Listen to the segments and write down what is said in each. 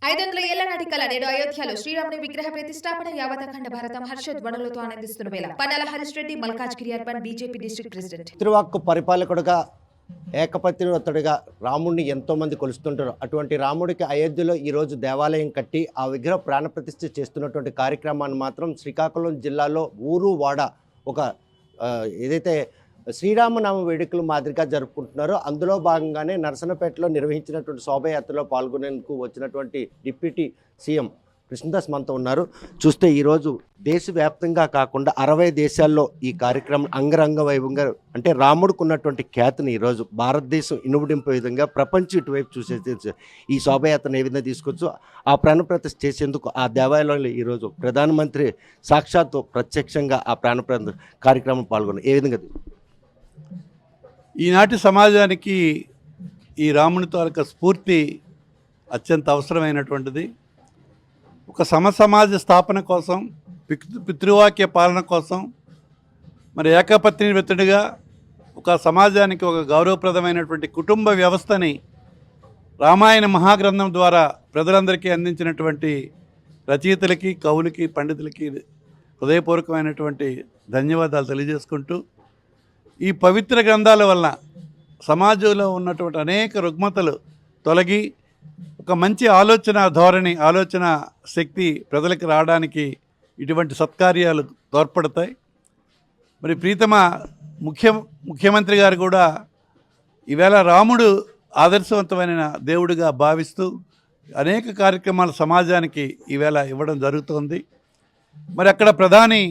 500 ఏళ్ల నాటి కళ నేడు అయోధ్యలో శ్రీరాముని విగ్రహ ప్రతిష్టాపన యావత్ అఖండ భారతం హర్షధ్వనులతో ఆనందిస్తున్న వేళ Pannala Harish Reddy Malkajgiri urban BJP district president. పితృవాక్కు పరిపాలకుడుగా ఏకపత్నివ్రతుడిగా రాముడిని ఎంతోమంది కొలుస్తుంటారు. అటువంటి రాముడికి అయోధ్యలో ఈరోజు దేవాలయం కట్టి ఆ విగ్రహ ప్రాణప్రతిష్ఠ చేస్తున్నటువంటి కార్యక్రమాన్ని మాత్రం శ్రీకాకుళం జిల్లాలో ఊరు వాడ ఒక ఏదైతే శ్రీరామనామ వేడుకలు మాదిరిగా జరుపుకుంటున్నారో అందులో భాగంగానే నరసన్నపేటలో నిర్వహించినటువంటి శోభయాత్రలో పాల్గొనేందుకు వచ్చినటువంటి డిప్యూటీ సీఎం కృష్ణదాస్ మనతో ఉన్నారు. చూస్తే ఈరోజు దేశవ్యాప్తంగా కాకుండా 60 దేశాల్లో ఈ కార్యక్రమం అంగరంగ వైభవంగా అంటే రాముడికి ఉన్నటువంటి ఖ్యాతిని ఈరోజు భారతదేశం ఇనుమడింపే విధంగా ప్రపంచం ఇటువైపు చూసే ఈ శోభయాత్రను ఏ విధంగా తీసుకొచ్చు ఆ ప్రాణప్రతిష్ఠ చేసేందుకు ఆ దేవాలయంలో ఈరోజు ప్రధానమంత్రి సాక్షాత్తు ప్రత్యక్షంగా ఆ ప్రాణప్రతిష్ఠ కార్యక్రమం పాల్గొన్నారు. ఏ విధంగా ఈనాటి సమాజానికి ఈ రాముని తాలూకా స్ఫూర్తి అత్యంత అవసరమైనటువంటిది. ఒక సమసమాజ స్థాపన కోసం, పితృవాక్య పాలన కోసం, మరి ఏకపత్ని వ్రతుడిగా ఒక సమాజానికి ఒక గౌరవప్రదమైనటువంటి కుటుంబ వ్యవస్థని రామాయణ మహాగ్రంథం ద్వారా ప్రజలందరికీ అందించినటువంటి రచయితలకి, కవులకి, పండితులకి హృదయపూర్వకమైనటువంటి ధన్యవాదాలు తెలియజేసుకుంటూ, ఈ పవిత్ర గ్రంథాల వలన సమాజంలో ఉన్నటువంటి అనేక రుగ్మతలు తొలగి ఒక మంచి ఆలోచన ధోరణి, ఆలోచన శక్తి ప్రజలకు రావడానికి ఇటువంటి సత్కార్యాలు తోడ్పడతాయి. మరి ప్రీతమ ముఖ్యమంత్రి గారు కూడా ఈవేళ రాముడు ఆదర్శవంతమైన దేవుడిగా భావిస్తూ అనేక కార్యక్రమాలు సమాజానికి ఈవేళ ఇవ్వడం జరుగుతోంది. మరి అక్కడ ప్రధాని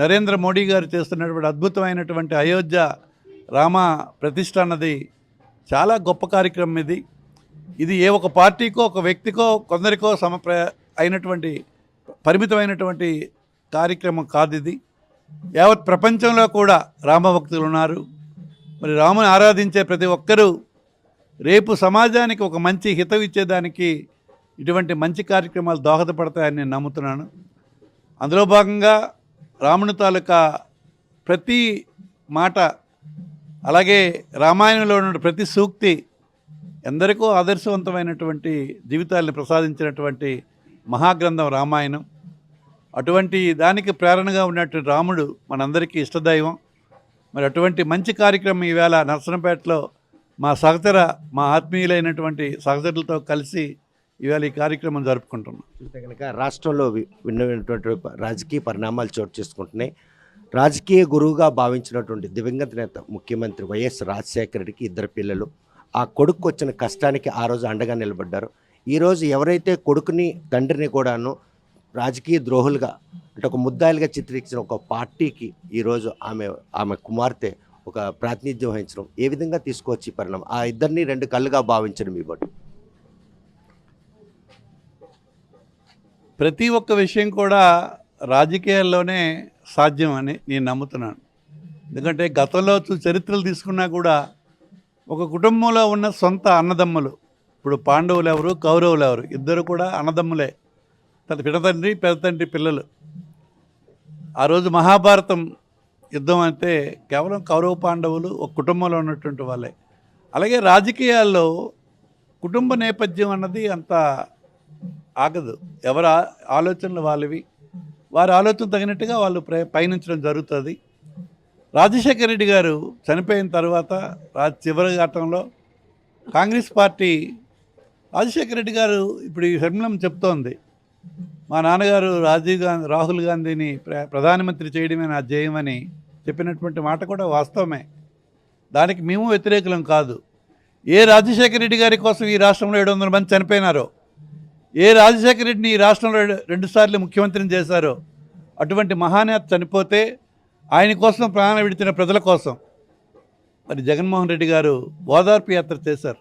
నరేంద్ర మోడీ గారు చేస్తున్నటువంటి అద్భుతమైనటువంటి అయోధ్య రామ ప్రతిష్ఠ అన్నది చాలా గొప్ప కార్యక్రమం. ఇది ఏ ఒక పార్టీకో, ఒక వ్యక్తికో, కొందరికో అయినటువంటి పరిమితమైనటువంటి కార్యక్రమం కాదు. ఇది యావత్ ప్రపంచంలో కూడా రామభక్తులు ఉన్నారు. మరి రాముని ఆరాధించే ప్రతి ఒక్కరూ రేపు సమాజానికి ఒక మంచి హితం ఇచ్చేదానికి ఇటువంటి మంచి కార్యక్రమాలు దోహదపడతాయని నేను నమ్ముతున్నాను. అందులో భాగంగా రాముని తాలూకా ప్రతి మాట, అలాగే రామాయణంలో ఉన్న ప్రతి సూక్తి ఎందరికో ఆదర్శవంతమైనటువంటి జీవితాలను ప్రసాదించినటువంటి మహాగ్రంథం రామాయణం. అటువంటి దానికి ప్రేరణగా ఉన్నటువంటి రాముడు మనందరికీ ఇష్టదైవం. మరి అటువంటి మంచి కార్యక్రమం ఈవేళ నరసన్నపేటలో మా ఆత్మీయులైనటువంటి సహచరులతో కలిసి ఇవాళ ఈ కార్యక్రమం జరుపుకుంటున్నాం. చూస్తే కనుక రాష్ట్రంలో విన్నటువంటి రాజకీయ పరిణామాలు చోటు చేసుకుంటున్నాయి. రాజకీయ గురువుగా భావించినటువంటి దివంగత నేత ముఖ్యమంత్రి వైఎస్ రాజశేఖర రెడ్డికి 2 పిల్లలు. ఆ కొడుకు వచ్చిన కష్టానికి ఆ రోజు అండగా నిలబడ్డారు. ఈరోజు ఎవరైతే కొడుకుని తండ్రిని కూడాను రాజకీయ ద్రోహులుగా అంటే ఒక ముద్దాయిలుగా చిత్రీకరించిన ఒక పార్టీకి ఈరోజు ఆమె కుమార్తె ఒక ప్రాతినిధ్యం వహించడం ఏ విధంగా తీసుకోవచ్చు ఈ పరిణామం? ఆ ఇద్దరిని 2 కళ్ళుగా భావించడం మీ బట్టి ప్రతి ఒక్క విషయం కూడా రాజకీయాల్లోనే సాధ్యం అని నేను నమ్ముతున్నాను. ఎందుకంటే గతంలో చరిత్రలు తీసుకున్నా కూడా ఒక కుటుంబంలో ఉన్న సొంత అన్నదమ్ములు, ఇప్పుడు పాండవులు ఎవరు, కౌరవులు ఎవరు, ఇద్దరు కూడా అన్నదమ్ములే, పిడతండ్రి పెదతండ్రి పిల్లలు. ఆ రోజు మహాభారతం యుద్ధం అంటే కేవలం కౌరవ పాండవులు ఒక కుటుంబంలో ఉన్నటువంటి వాళ్ళే. అలాగే రాజకీయాల్లో కుటుంబ నేపథ్యం అన్నది అంత ఆగదు. ఎవరి ఆలోచనలు వాళ్ళవి, వారి ఆలోచన తగినట్టుగా వాళ్ళు పయనించడం జరుగుతుంది. రాజశేఖర రెడ్డి గారు చనిపోయిన తర్వాత చివరి ఘట్టంలో కాంగ్రెస్ పార్టీ రాజశేఖర రెడ్డి గారు ఇప్పుడు ఈ శర్మిలం చెప్తోంది, మా నాన్నగారు రాహుల్ గాంధీని ప్రధానమంత్రి చేయడమే నా ధ్యేయమని చెప్పినటువంటి మాట కూడా వాస్తవమే. దానికి మేము వ్యతిరేకులం కాదు. ఏ రాజశేఖర రెడ్డి గారి కోసం ఈ రాష్ట్రంలో 700 మంది చనిపోయినారో, ఏ రాజశేఖర రెడ్డిని ఈ రాష్ట్రంలో 2 సార్లు ముఖ్యమంత్రిని చేశారో అటువంటి మహానేత చనిపోతే ఆయన కోసం ప్రాణం విడిచిన ప్రజల కోసం మరి జగన్మోహన్ రెడ్డి గారు ఓదార్పు యాత్ర చేశారు.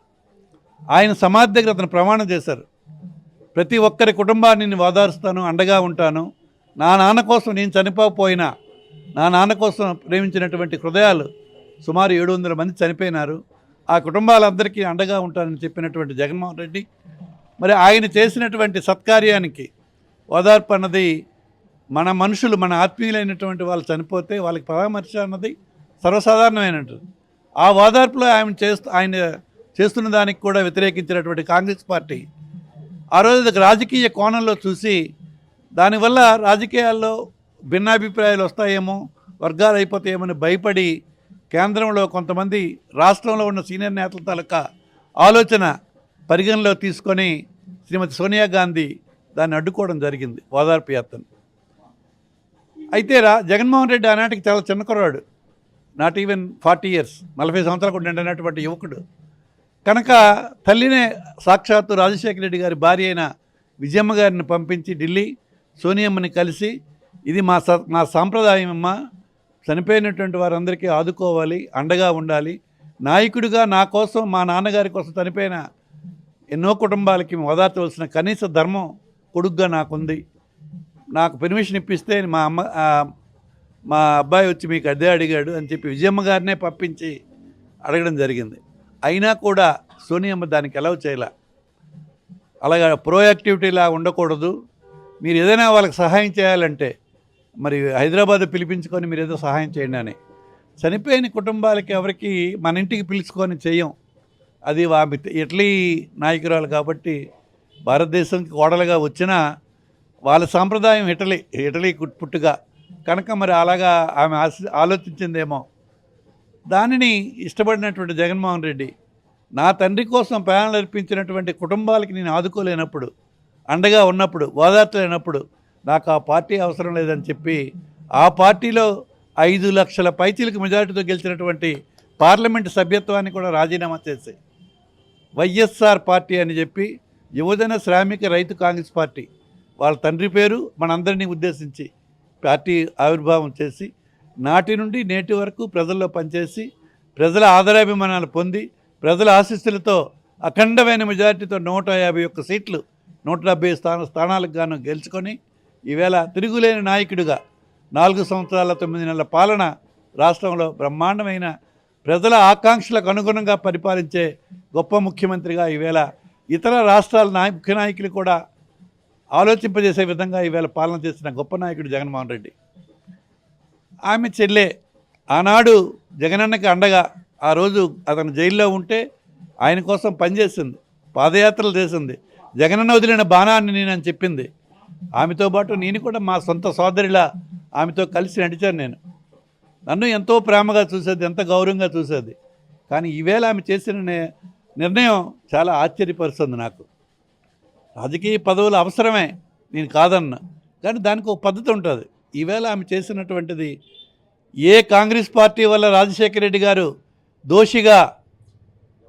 ఆయన సమాధి దగ్గర అతను ప్రమాణం చేశారు, ప్రతి ఒక్కరి కుటుంబాన్ని నేను ఓదారుస్తాను, అండగా ఉంటాను. నా నాన్న కోసం నేను చనిపోకపోయినా నా నాన్న కోసం ప్రేమించినటువంటి హృదయాలు సుమారు 700 మంది చనిపోయినారు, ఆ కుటుంబాలందరికీ అండగా ఉంటానని చెప్పినటువంటి జగన్మోహన్ రెడ్డి మరి ఆయన చేసినటువంటి సత్కార్యానికి ఓదార్పు అన్నది మన మనుషులు, మన ఆత్మీయులైనటువంటి వాళ్ళు చనిపోతే వాళ్ళకి పరామర్శ అన్నది సర్వసాధారణమైనటువంటి. ఆ ఓదార్పులో ఆయన చేస్తున్న దానికి కూడా వ్యతిరేకించినటువంటి కాంగ్రెస్ పార్టీ ఆ రోజు అది రాజకీయ కోణంలో చూసి దానివల్ల రాజకీయాల్లో భిన్నాభిప్రాయాలు వస్తాయేమో, వర్గాలు అయిపోతాయేమని భయపడి కేంద్రంలో కొంతమంది రాష్ట్రంలో ఉన్న సీనియర్ నేతల తాలూకా ఆలోచన పరిగణలో తీసుకొని శ్రీమతి సోనియా గాంధీ దాన్ని అడ్డుకోవడం జరిగింది, ఓదార్పు యాత్రను. అయితే జగన్మోహన్ రెడ్డి ఆనాటికి చాలా చిన్న కుర్రాడు, నాట్ ఈవెన్ 40 years, 40 సంవత్సరాలు కూడా నిండినటువంటి యువకుడు కనుక తల్లినే సాక్షాత్తు రాజశేఖర రెడ్డి గారి భార్య అయిన విజయమ్మ గారిని పంపించి ఢిల్లీ సోనియమ్మని కలిసి, ఇది మా సాంప్రదాయం అమ్మ, చనిపోయినటువంటి వారందరికీ ఆదుకోవాలి, అండగా ఉండాలి, నాయకుడిగా నా కోసం, మా నాన్నగారి కోసం చనిపోయిన ఎన్నో కుటుంబాలకి ఓదార్చవలసిన కనీస ధర్మం కొడుగ్గా నాకుంది, నాకు పర్మిషన్ ఇప్పిస్తే మా అబ్బాయి వచ్చి మీకు అదే అడిగాడు అని చెప్పి విజయమ్మ గారినే పంపించి అడగడం జరిగింది. అయినా కూడా సోనియమ్మ దానికి అలౌ చేయలే. అలాగా ప్రోయాక్టివిటీలా ఉండకూడదు, మీరు ఏదైనా వాళ్ళకి సహాయం చేయాలంటే మరి హైదరాబాద్ పిలిపించుకొని మీరు ఏదో సహాయం చేయండి అని. చనిపోయిన కుటుంబాలకి ఎవరికి మన ఇంటికి పిలుచుకొని చెయ్యం, అది ఆమె ఇటలీ నాయకురాలు కాబట్టి భారతదేశంకి కోడలుగా వచ్చినా వాళ్ళ సాంప్రదాయం ఇటలీ పుట్టుగా కనుక మరి అలాగా ఆమె ఆలోచించిందేమో. దానిని ఇష్టపడినటువంటి జగన్మోహన్ రెడ్డి నా తండ్రి కోసం ప్రాణాలు అర్పించినటువంటి కుటుంబాలకి నేను ఆదుకోలేనప్పుడు, అండగా ఉన్నప్పుడు, ఓదార్చలేనప్పుడు నాకు ఆ పార్టీ అవసరం లేదని చెప్పి ఆ పార్టీలో 5 లక్షల పైచీలకు మెజారిటీతో గెలిచినటువంటి పార్లమెంటు సభ్యత్వాన్ని కూడా రాజీనామా చేసి వైఎస్ఆర్ పార్టీ అని చెప్పి యువజన శ్రామిక రైతు కాంగ్రెస్ పార్టీ, వాళ్ళ తండ్రి పేరు మనందరినీ ఉద్దేశించి పార్టీ ఆవిర్భావం చేసి నాటి నుండి నేటి వరకు ప్రజల్లో పనిచేసి ప్రజల ఆదరాభిమానాలు పొంది ప్రజల ఆశీస్సులతో అఖండమైన మెజారిటీతో 151 సీట్లు 170 స్థానాలకు గాను గెలుచుకొని ఈవేళ తిరుగులేని నాయకుడిగా 4 సంవత్సరాల 9 నెలల పాలన రాష్ట్రంలో బ్రహ్మాండమైన ప్రజల ఆకాంక్షలకు అనుగుణంగా పరిపాలించే గొప్ప ముఖ్యమంత్రిగా ఈవేళ ఇతర రాష్ట్రాల ముఖ్య నాయకులు కూడా ఆలోచింపజేసే విధంగా ఈవేళ పాలన చేసిన గొప్ప నాయకుడు జగన్మోహన్ రెడ్డి. ఆమె చెల్లె ఆనాడు జగనన్నకి అండగా ఆ రోజు అతను జైల్లో ఉంటే ఆయన కోసం పనిచేసింది, పాదయాత్రలు చేసింది, జగనన్న వదిలిన బాణాన్ని నేనని చెప్పింది. ఆమెతో పాటు నేను కూడా మా సొంత సోదరిలా ఆమెతో కలిసి నడిచాను. నేను నన్ను ఎంతో ప్రేమగా చూసేది, ఎంత గౌరవంగా చూసేది. కానీ ఈవేళ ఆమె చేసిన నిర్ణయం చాలా ఆశ్చర్యపరుస్తుంది నాకు. రాజకీయ పదవులు అవసరమే, నేను కాదన్నా, కానీ దానికి ఒక పద్ధతి ఉంటుంది. ఈవేళ ఆమె చేసినటువంటిది ఏ కాంగ్రెస్ పార్టీ వల్ల రాజశేఖర రెడ్డి గారు దోషిగా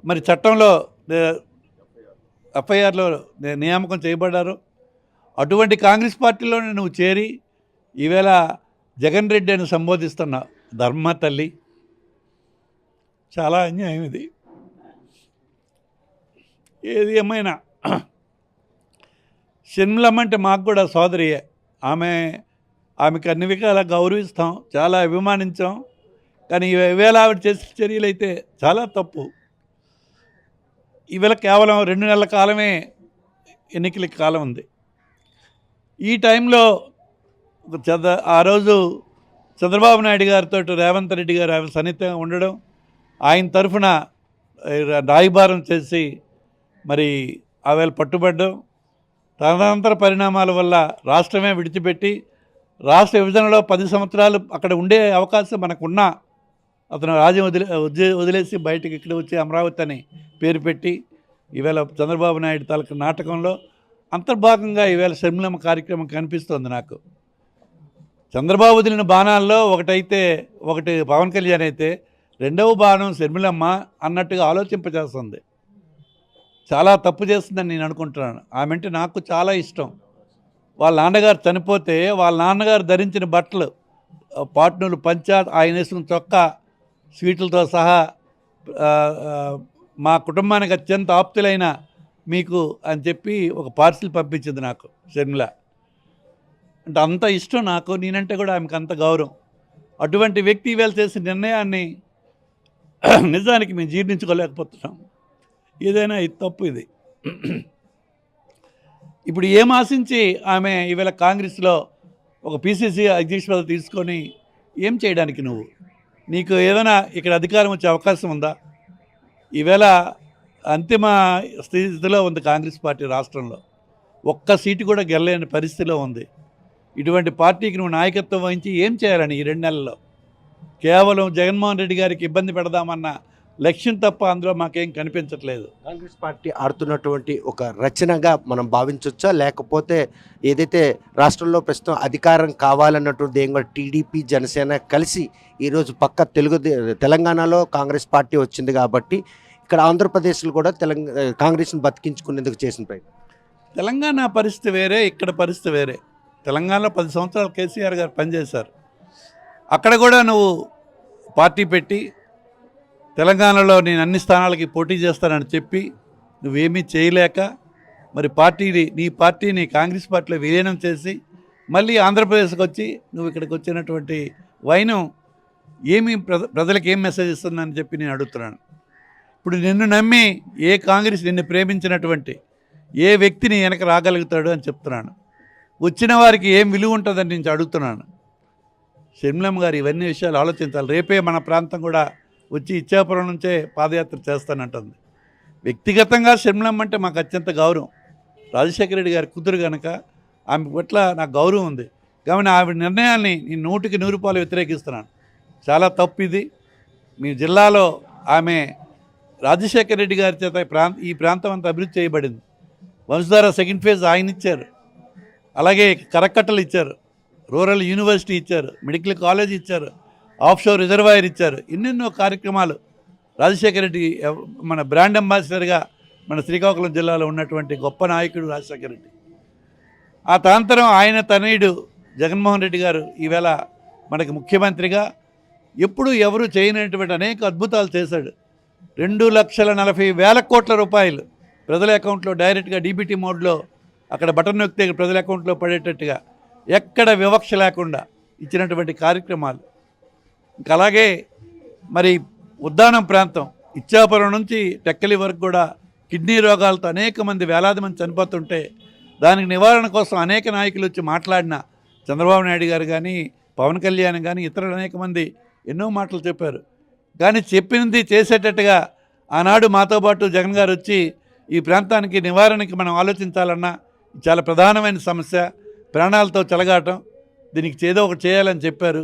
మరి చట్టంలో ఎఫ్ఐఆర్లో నియామకం చేయబడ్డారు, అటువంటి కాంగ్రెస్ పార్టీలోనే నువ్వు చేరి ఈవేళ జగన్ రెడ్డి అని సంబోధిస్తున్న ధర్మ తల్లి, చాలా అన్యాయం ఇది. ఏది ఏమైనా షర్మిలమ్మ అంటే మాకు కూడా సోదరియే. ఆమెకు అన్ని విధాలా గౌరవిస్తాం, చాలా అభిమానించాం. కానీ ఈవేళ ఆవిడ చేసిన చర్యలు అయితే చాలా తప్పు. ఈవేళ కేవలం 2 నెలల కాలమే ఎన్నికల కాలం ఉంది. ఈ టైంలో ఆ రోజు చంద్రబాబు నాయుడు గారితో రేవంత్ రెడ్డి గారు ఆమె సన్నిహితంగా ఉండడం, ఆయన తరఫున రాయబారం చేసి మరి ఆవేళ పట్టుబడ్డం, తదనంతర పరిణామాల వల్ల రాష్ట్రమే విడిచిపెట్టి రాష్ట్ర విభజనలో 10 సంవత్సరాలు అక్కడ ఉండే అవకాశం మనకున్నా అతను రాజ్యం వదిలేసి బయటకు ఇక్కడ వచ్చి అమరావతి అని పేరు పెట్టి ఈవేళ చంద్రబాబు నాయుడు తాలూకు నాటకంలో అంతర్భాగంగా ఈవేళ షర్మిలమ్మ కార్యక్రమం కనిపిస్తోంది నాకు. చంద్రబాబు వదిలిన బాణాల్లో ఒకటి పవన్ కళ్యాణ్ అయితే, రెండవ బాణం షర్మిలమ్మ అన్నట్టుగా ఆలోచింపజేస్తుంది. చాలా తప్పు చేస్తుందని నేను అనుకుంటున్నాను. ఆమె అంటే నాకు చాలా ఇష్టం. వాళ్ళ నాన్నగారు చనిపోతే వాళ్ళ నాన్నగారు ధరించిన బట్టలు, పాట్నులు, పంచా, ఆయన వేసుకున్న చొక్కా, స్వీట్లతో సహా మా కుటుంబానికి అత్యంత ఆప్తులైన మీకు అని చెప్పి ఒక పార్సిల్ పంపించింది నాకు షర్మిల. అంటే అంత ఇష్టం నాకు, నేనంటే కూడా ఆమెకు అంత గౌరవం. అటువంటి వ్యక్తి ఈవేళ చేసిన నిర్ణయాన్ని నిజానికి మేము జీర్ణించుకోలేకపోతున్నాం. ఏదైనా ఇది తప్పు. ఇది ఇప్పుడు ఏం ఆశించి ఆమె ఈవేళ కాంగ్రెస్లో ఒక పిసిసి అధ్యక్ష పదవి తీసుకొని ఏం చేయడానికి నీకు ఏదైనా ఇక్కడ అధికారం వచ్చే అవకాశం ఉందా? ఈవేళ అంతిమ స్థితిలో ఉంది కాంగ్రెస్ పార్టీ రాష్ట్రంలో. ఒక్క సీటు కూడా గెలలేని పరిస్థితిలో ఉంది. ఇటువంటి పార్టీకి నువ్వు నాయకత్వం వహించి ఏం చేయాలని ఈ 2 నెలల్లో? కేవలం జగన్మోహన్ రెడ్డి గారికి ఇబ్బంది పెడదామన్న లక్ష్యం తప్ప అందులో మాకేం కనిపించట్లేదు. కాంగ్రెస్ పార్టీ ఆడుతున్నటువంటి ఒక రచనగా మనం భావించవచ్చా, లేకపోతే ఏదైతే రాష్ట్రంలో ప్రస్తుతం అధికారం కావాలన్నటువంటి ఏం కూడా టీడీపీ జనసేన కలిసి ఈరోజు పక్క తెలంగాణలో కాంగ్రెస్ పార్టీ వచ్చింది కాబట్టి ఇక్కడ ఆంధ్రప్రదేశ్లో కూడా కాంగ్రెస్ని బతికించుకునేందుకు చేసిన ప్రయత్నం? తెలంగాణ పరిస్థితి వేరే, ఇక్కడ పరిస్థితి వేరే. తెలంగాణలో 10 సంవత్సరాలు కేసీఆర్ గారు పనిచేశారు. అక్కడ కూడా నువ్వు పార్టీ పెట్టి తెలంగాణలో నేను అన్ని స్థానాలకి పోటీ చేస్తానని చెప్పి నువ్వేమీ చేయలేక మరి నీ పార్టీని కాంగ్రెస్ పార్టీలో విలీనం చేసి మళ్ళీ ఆంధ్రప్రదేశ్కి వచ్చి నువ్వు ఇక్కడికి వచ్చినటువంటి వైనం ఏమి ప్రజలకు ఏం మెసేజ్ ఇస్తుందని చెప్పి నేను అడుగుతున్నాను. ఇప్పుడు నిన్ను నమ్మి కాంగ్రెస్ నిన్ను ప్రేమించినటువంటి ఏ వ్యక్తిని వెనక రాగలుగుతాడు అని చెప్తున్నాను. వచ్చిన వారికి ఏం విలువ ఉంటుందని నేను అడుగుతున్నాను. షర్మిలమ్మ గారు ఇవన్నీ విషయాలు ఆలోచించాలి. రేపే మన ప్రాంతం కూడా వచ్చి ఇచ్చాపురం నుంచే పాదయాత్ర చేస్తానంటుంది. వ్యక్తిగతంగా షర్మిలమ్మ అంటే మాకు అత్యంత గౌరవం. రాజశేఖర రెడ్డి గారి కూతురు కనుక ఆమె పట్ల నాకు గౌరవం ఉంది. కాబట్టి ఆవిడ నిర్ణయాన్ని నేను 100కి 100 వ్యతిరేకిస్తున్నాను. చాలా తప్పు ఇది. మీ జిల్లాలో ఆమె రాజశేఖర రెడ్డి గారి చేత ఈ ప్రాంతం అంతా అభివృద్ధి చేయబడింది. వంశధార సెకండ్ ఫేజ్ ఆయన ఇచ్చారు, అలాగే కరకట్టలు ఇచ్చారు, రూరల్ యూనివర్సిటీ ఇచ్చారు, మెడికల్ కాలేజ్ ఇచ్చారు, ఆఫ్షోర్ రిజర్వాయర్ ఇచ్చారు. ఎన్నెన్నో కార్యక్రమాలు రాజశేఖర రెడ్డి మన బ్రాండ్ అంబాసిడర్గా మన శ్రీకాకుళం జిల్లాలో ఉన్నటువంటి గొప్ప నాయకుడు రాజశేఖర రెడ్డి. ఆ తాంతరం ఆయన తనయుడు జగన్మోహన్ రెడ్డి గారు ఈవేళ మనకి ముఖ్యమంత్రిగా ఎప్పుడు ఎవరు చేయనటువంటి అనేక అద్భుతాలు చేశాడు. 2,40,000 కోట్ల రూపాయలు ప్రజల అకౌంట్లో డైరెక్ట్గా డీబీటీ మోడ్లో అక్కడ బటన్ నొక్కితే ప్రజల అకౌంట్లో పడేటట్టుగా ఎక్కడ వివక్ష లేకుండా ఇచ్చినటువంటి కార్యక్రమాలు. ఇంకా అలాగే మరి ఉద్దానం ప్రాంతం ఇచ్చాపురం నుంచి టెక్కలి వరకు కూడా కిడ్నీ రోగాలతో అనేక మంది వేలాది మంది చనిపోతుంటే దానికి నివారణ కోసం అనేక నాయకులు వచ్చి మాట్లాడిన చంద్రబాబు నాయుడు గారు కానీ పవన్ కళ్యాణ్ కానీ ఇతరులు అనేక మంది ఎన్నో మాటలు చెప్పారు. కానీ చెప్పింది చేసేటట్టుగా ఆనాడు మాతో పాటు జగన్ గారు వచ్చి ఈ ప్రాంతానికి నివారణకి మనం ఆలోచించాలన్నా చాలా ప్రధానమైన సమస్య, ప్రాణాలతో చెలగాటం, దీనికి ఏదో ఒకటి చేయాలని చెప్పారు.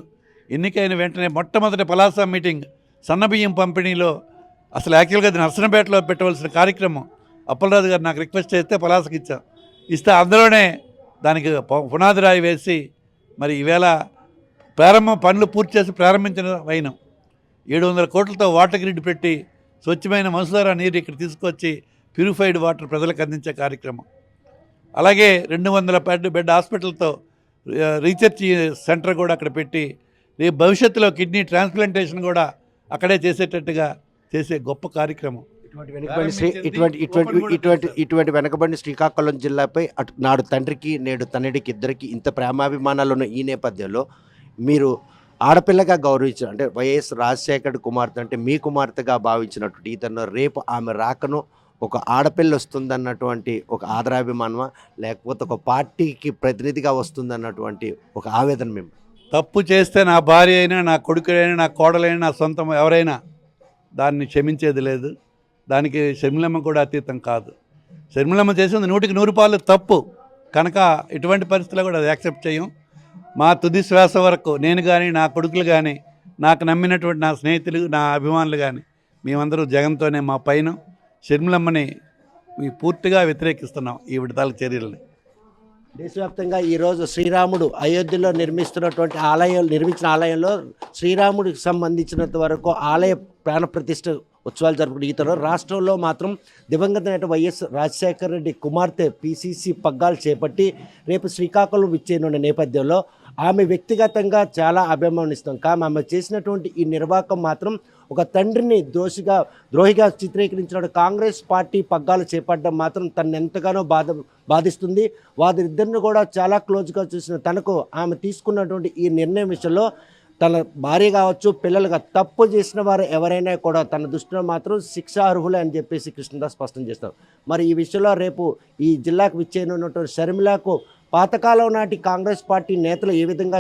ఎన్నికైన వెంటనే మొట్టమొదటి పలాస మీటింగ్ సన్నబియ్యం పంపిణీలో అసలు యాక్చువల్గా అది నర్సనపేటలో పెట్టవలసిన కార్యక్రమం అప్పలరాజు గారు నాకు రిక్వెస్ట్ చేస్తే పలాసకి ఇస్తే అందులోనే దానికి పునాది రాయి వేసి మరి ఈవేళ పనులు పూర్తి చేసి ప్రారంభించిన వైనం 700 కోట్లతో వాటర్ గ్రిడ్ పెట్టి స్వచ్ఛమైన వంశధార నీరు ఇక్కడ తీసుకొచ్చి ప్యూరిఫైడ్ వాటర్ ప్రజలకు అందించే కార్యక్రమం. అలాగే 200 బెడ్ హాస్పిటల్తో రీసెర్చ్ సెంటర్ కూడా అక్కడ పెట్టి రేపు భవిష్యత్తులో కిడ్నీ ట్రాన్స్ప్లాంటేషన్ కూడా అక్కడే చేసేటట్టుగా చేసే గొప్ప కార్యక్రమం. ఇటువంటి వెనకబడిన శ్రీకాకుళం జిల్లాపై నాడు తండ్రికి నేడు తనయుడికి ఇద్దరికి ఇంత ప్రేమాభిమానాలు ఉన్న ఈ నేపథ్యంలో మీరు ఆడపిల్లగా గౌరవించారు, అంటే వైఎస్ రాజశేఖర్ కుమార్తె అంటే మీ కుమార్తెగా భావించినటువంటి ఇతను రేపు ఆమె రాకను ఒక ఆడపిల్ల వస్తుందన్నటువంటి ఒక ఆదరాభిమానమా, లేకపోతే ఒక పార్టీకి ప్రతినిధిగా వస్తుందన్నటువంటి ఒక ఆవేదన? మేము తప్పు చేస్తే నా భార్య అయినా నా కొడుకులైనా నా కోడలైనా నా సొంతం ఎవరైనా దాన్ని క్షమించేది లేదు. దానికి షర్మిలమ్మ కూడా అతీతం కాదు. షర్మిలమ్మ చేసింది 100కి 100 తప్పు కనుక ఎటువంటి పరిస్థితుల్లో కూడా అది యాక్సెప్ట్ చేయం. మా తుది శ్వాస వరకు నేను కానీ నా కొడుకులు కానీ నాకు నమ్మినటువంటి నా స్నేహితులు నా అభిమానులు కానీ మేమందరూ జగన్తోనే మా పైన. షర్మిలమ్మని పూర్తిగా వ్యతిరేకిస్తున్నాం ఈ విడతల చర్యలని. దేశవ్యాప్తంగా ఈరోజు శ్రీరాముడు అయోధ్యలో నిర్మించిన ఆలయంలో శ్రీరాముడికి సంబంధించినంత వరకు ఆలయ ప్రాణప్రతిష్ఠ ఉత్సవాలు జరుపుకునే ఈతలో రాష్ట్రంలో మాత్రం దివంగత నేత వైఎస్ రాజశేఖర రెడ్డి కుమార్తె పిసిసి పగ్గాలు చేపట్టి రేపు శ్రీకాకుళం విచ్చేయనున్న నేపథ్యంలో ఆమె వ్యక్తిగతంగా చాలా అభిమానిస్తాం. కానీ ఆమె చేసినటువంటి ఈ నిర్వాహకం మాత్రం ఒక తండ్రిని ద్రోహిగా చిత్రీకరించిన కాంగ్రెస్ పార్టీ పగ్గాలు చేపట్టడం మాత్రం తనను ఎంతగానో బాధిస్తుంది. వారిద్దరిని కూడా చాలా క్లోజ్గా చూసిన తనకు ఆమె తీసుకున్నటువంటి ఈ నిర్ణయం విషయంలో తన భార్య కావచ్చు పిల్లలుగా తప్పు చేసిన వారు ఎవరైనా కూడా తన దృష్టిలో మాత్రం శిక్షార్హులే అని చెప్పేసి కృష్ణదాస్ స్పష్టం చేస్తారు. మరి ఈ విషయంలో రేపు ఈ జిల్లాకు విచ్చేయనున్నటువంటి షర్మిలకు పాతకాలం నాటి కాంగ్రెస్ పార్టీ నేతలు ఏ విధంగా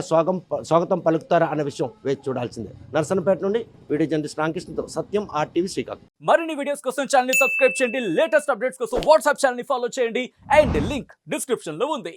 స్వాగతం పలుకుతారా అనే విషయం వేచి చూడాల్సిందే. నర్సన్నపేట నుండి వీడియో జర్నలిస్ట్ రామకృష్ణతో సత్యం, RTV శ్రీకాకుళం. మరిన్ని వీడియోస్ కోసం ఛానల్ ని సబ్స్క్రైబ్ చేయండి, లేటెస్ట్ అప్డేట్స్ కోసం వాట్సాప్ ఛానల్ ని ఫాలో చేయండి అండ్ లింక్ డిస్క్రిప్షన్ లో ఉంది.